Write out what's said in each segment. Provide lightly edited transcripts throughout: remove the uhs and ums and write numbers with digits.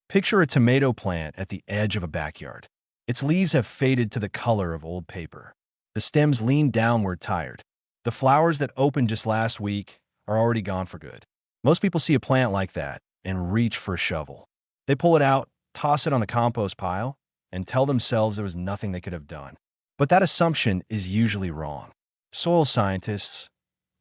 Picture a tomato plant at the edge of a backyard. Its leaves have faded to the color of old paper. The stems lean downward tired. The flowers that opened just last week are already gone for good. Most people see a plant like that and reach for a shovel. They pull it out, toss it on the compost pile, and tell themselves there was nothing they could have done. But that assumption is usually wrong. Soil scientists,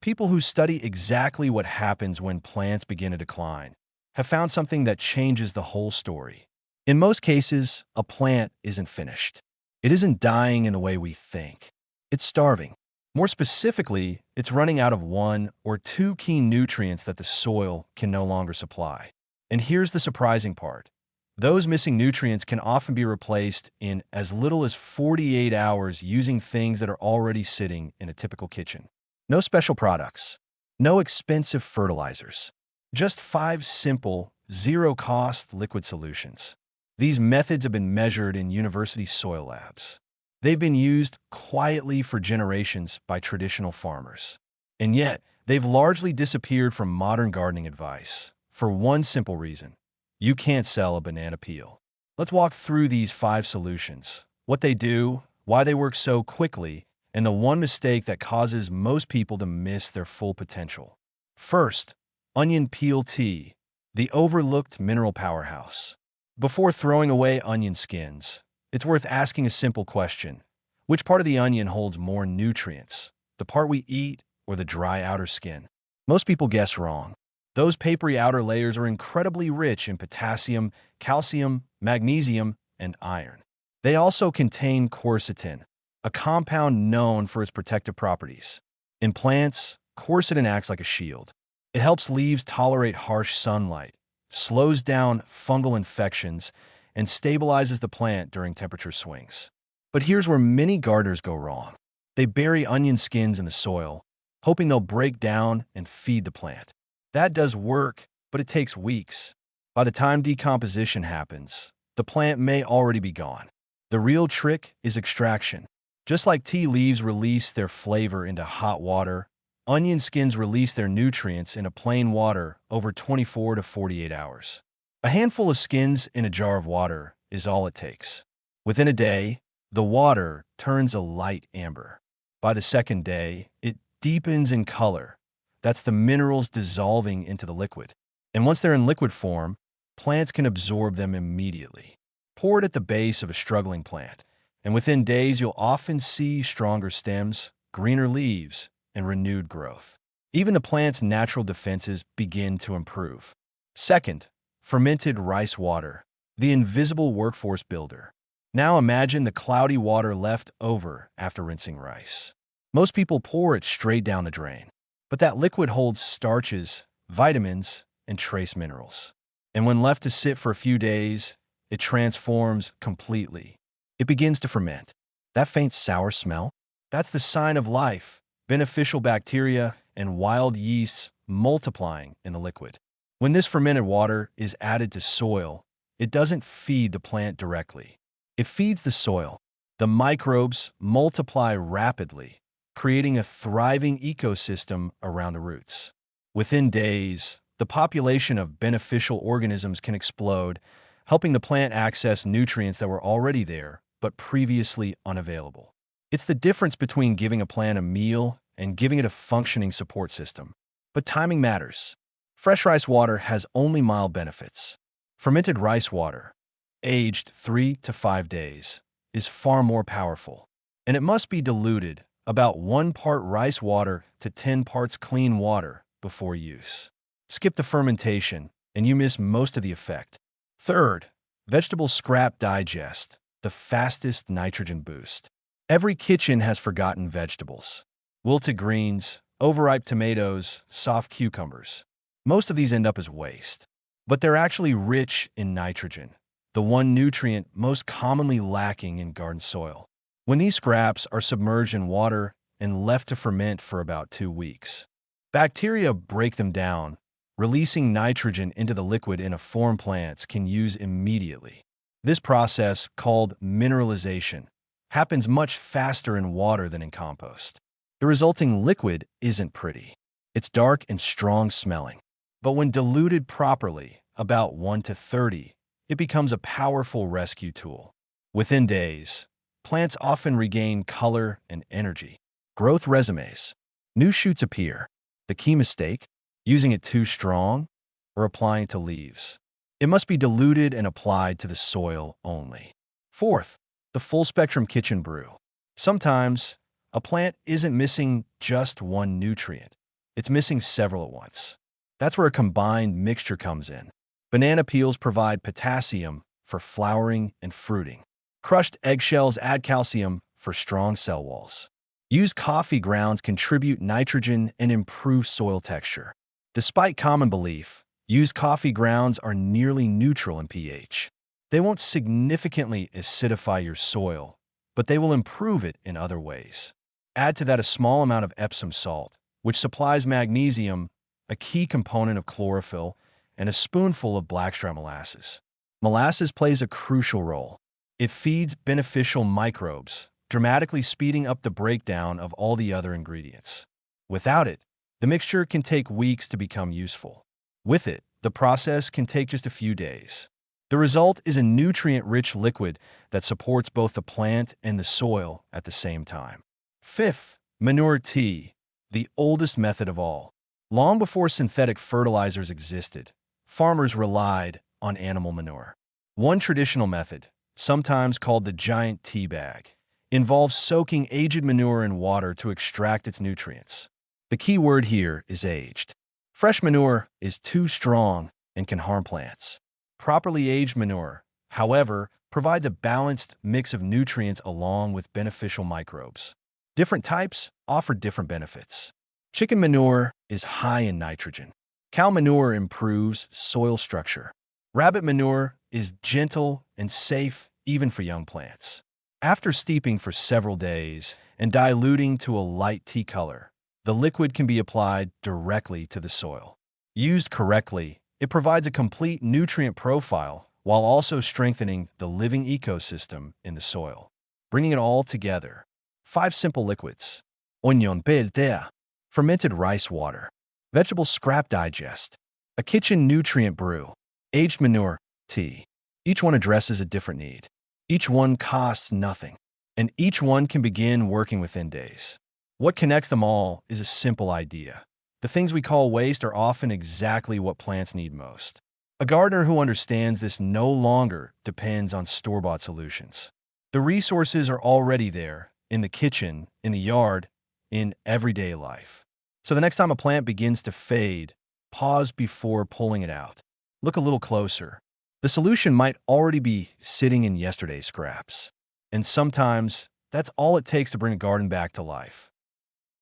people who study exactly what happens when plants begin to decline, have found something that changes the whole story. In most cases, a plant isn't finished. It isn't dying in the way we think. It's starving. More specifically, it's running out of one or two key nutrients that the soil can no longer supply. And here's the surprising part. Those missing nutrients can often be replaced in as little as 48 hours using things that are already sitting in a typical kitchen. No special products, no expensive fertilizers, just 5 simple, zero-cost liquid solutions. These methods have been measured in university soil labs. They've been used quietly for generations by traditional farmers. And yet, they've largely disappeared from modern gardening advice for one simple reason. You can't sell a banana peel. Let's walk through these 5 solutions, what they do, why they work so quickly, and the one mistake that causes most people to miss their full potential. First, onion peel tea, the overlooked mineral powerhouse. Before throwing away onion skins, it's worth asking a simple question. Which part of the onion holds more nutrients, the part we eat or the dry outer skin? Most people guess wrong. Those papery outer layers are incredibly rich in potassium, calcium, magnesium, and iron. They also contain quercetin, a compound known for its protective properties. In plants, quercetin acts like a shield. It helps leaves tolerate harsh sunlight, slows down fungal infections, and stabilizes the plant during temperature swings. But here's where many gardeners go wrong. They bury onion skins in the soil, hoping they'll break down and feed the plant. That does work, but it takes weeks. By the time decomposition happens, the plant may already be gone. The real trick is extraction. Just like tea leaves release their flavor into hot water, onion skins release their nutrients into plain water over 24 to 48 hours. A handful of skins in a jar of water is all it takes. Within a day, the water turns a light amber. By the second day, it deepens in color. That's the minerals dissolving into the liquid. And once they're in liquid form, plants can absorb them immediately. Pour it at the base of a struggling plant, and within days you'll often see stronger stems, greener leaves, and renewed growth. Even the plant's natural defenses begin to improve. Second, fermented rice water, the invisible workforce builder. Now imagine the cloudy water left over after rinsing rice. Most people pour it straight down the drain, but that liquid holds starches, vitamins, and trace minerals. And when left to sit for a few days, it transforms completely. It begins to ferment. That faint sour smell, that's the sign of life, beneficial bacteria, and wild yeasts multiplying in the liquid. When this fermented water is added to soil, it doesn't feed the plant directly. It feeds the soil. The microbes multiply rapidly, creating a thriving ecosystem around the roots. Within days, the population of beneficial organisms can explode, helping the plant access nutrients that were already there but previously unavailable. It's the difference between giving a plant a meal and giving it a functioning support system. But timing matters. Fresh rice water has only mild benefits. Fermented rice water, aged 3 to 5 days, is far more powerful. And it must be diluted, about 1 part rice water to 10 parts clean water before use. Skip the fermentation, and you miss most of the effect. Third, vegetable scrap digest, the fastest nitrogen boost. Every kitchen has forgotten vegetables. Wilted greens, overripe tomatoes, soft cucumbers. Most of these end up as waste. But they're actually rich in nitrogen, the one nutrient most commonly lacking in garden soil. When these scraps are submerged in water and left to ferment for about 2 weeks, bacteria break them down, releasing nitrogen into the liquid inoform plants can use immediately. This process, called mineralization, happens much faster in water than in compost. The resulting liquid isn't pretty. It's dark and strong smelling. But when diluted properly, about 1 to 30, it becomes a powerful rescue tool. Within days, plants often regain color and energy. Growth resumes. New shoots appear. The key mistake? Using it too strong or applying it to leaves. It must be diluted and applied to the soil only. Fourth, the full-spectrum kitchen brew. Sometimes, a plant isn't missing just one nutrient. It's missing several at once. That's where a combined mixture comes in. Banana peels provide potassium for flowering and fruiting. Crushed eggshells add calcium for strong cell walls. Used coffee grounds contribute nitrogen and improve soil texture. Despite common belief, used coffee grounds are nearly neutral in pH. They won't significantly acidify your soil, but they will improve it in other ways. Add to that a small amount of Epsom salt, which supplies magnesium, a key component of chlorophyll, and a spoonful of blackstrap molasses. Molasses plays a crucial role. It feeds beneficial microbes, dramatically speeding up the breakdown of all the other ingredients. Without it, the mixture can take weeks to become useful. With it, the process can take just a few days. The result is a nutrient-rich liquid that supports both the plant and the soil at the same time. Fifth, manure tea, the oldest method of all. Long before synthetic fertilizers existed, farmers relied on animal manure. One traditional method, sometimes called the giant tea bag, involves soaking aged manure in water to extract its nutrients. The key word here is aged. Fresh manure is too strong and can harm plants. Properly aged manure, however, provides a balanced mix of nutrients along with beneficial microbes. Different types offer different benefits. Chicken manure is high in nitrogen. Cow manure improves soil structure. Rabbit manure is gentle and safe even for young plants. After steeping for several days and diluting to a light tea color, the liquid can be applied directly to the soil. Used correctly, it provides a complete nutrient profile while also strengthening the living ecosystem in the soil. Bringing it all together. 5 simple liquids. Onion peltea, fermented rice water, vegetable scrap digest, a kitchen nutrient brew, aged manure, tea. Each one addresses a different need. Each one costs nothing, and each one can begin working within days. What connects them all is a simple idea. The things we call waste are often exactly what plants need most. A gardener who understands this no longer depends on store-bought solutions. The resources are already there, in the kitchen, in the yard, in everyday life. So the next time a plant begins to fade, pause before pulling it out. Look a little closer. The solution might already be sitting in yesterday's scraps. And sometimes, that's all it takes to bring a garden back to life.